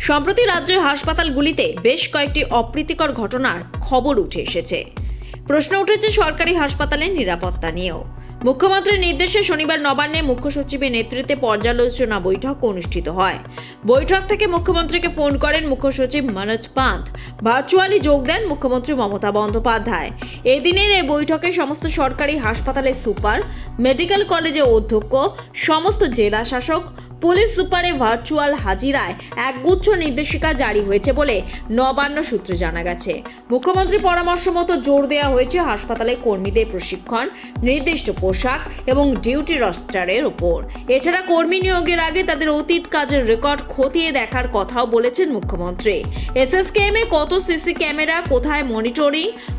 সম্প্রতি রাজ্যের হাসপাতালগুলিতে বেশ কয়েকটি অপ্রীতিকর ঘটনার খবর উঠে এসেছে। প্রশ্ন উঠেছে সরকারি হাসপাতালের নিরাপত্তা নিয়েও। মুখ্যমন্ত্রীর নির্দেশে শনিবার নবান্নে মুখ্য সচিবের নেতৃত্বে পর্যালোচনা বৈঠক অনুষ্ঠিত হয়। বৈঠক থেকে মুখ্যমন্ত্রীকে ফোন করেন মুখ্য সচিব মনোজ পান্থ। ভার্চুয়ালি যোগ দেন মুখ্যমন্ত্রী মমতা বন্দ্যোপাধ্যায়। এদিনের এই বৈঠকে সমস্ত সরকারি হাসপাতালের সুপার, মেডিকেল কলেজের অধ্যক্ষ, সমস্ত জেলা শাসক, পুলিশ সুপারের ভার্চুয়াল হাজিরায় একগুচ্ছ নির্দেশিকা জারি হয়েছে বলে নবান্ন সূত্রে জানা গেছে। মুখ্যমন্ত্রী পরামর্শ মতো জোর দেওয়া হয়েছে হাসপাতালে কর্মীদের প্রশিক্ষণ, নির্দিষ্ট পোশাক এবং ডিউটি রস্টারের উপর। এছাড়া কর্মী নিয়োগের আগে তাদের অতীত কাজের রেকর্ড খতিয়ে দেখার কথাও বলেছেন মুখ্যমন্ত্রী। এসএসকেএমে কত সিসি ক্যামেরা, কোথায়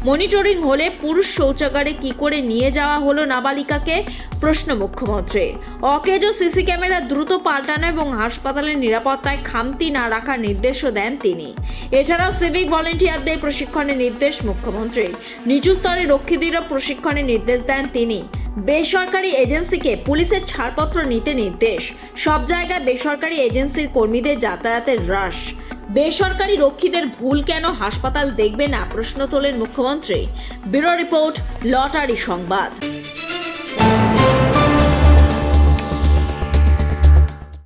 মনিটরিং হলে পুরুষ শৌচাগারে কি করে নিয়ে যাওয়া হলো নাবালিকাকে, প্রশ্ন মুখ্যমন্ত্রীর। অকেজ সিসি ক্যামেরা দ্রুত পাল্টানো এবং হাসপাতালের নিরাপত্তায় খামতি না রাখার নির্দেশও দেন তিনি। এছাড়াও সিভিক ভলেন্টিয়ারদের প্রশিক্ষণের নির্দেশ মুখ্যমন্ত্রীর। নিচু স্তরে রক্ষীদেরও প্রশিক্ষণের নির্দেশ দেন তিনি। বেসরকারি এজেন্সিকে পুলিশের ছাড়পত্র নিতে নির্দেশ। সব জায়গায় বেসরকারি এজেন্সির কর্মীদের যাতায়াতের হ্রাস। বেসরকারি রক্ষীদের ভুল কেন হাসপাতাল দেখবে না, প্রশ্ন তোলেন মুখ্যমন্ত্রী। ব্যুরো রিপোর্ট, লটারি সংবাদ।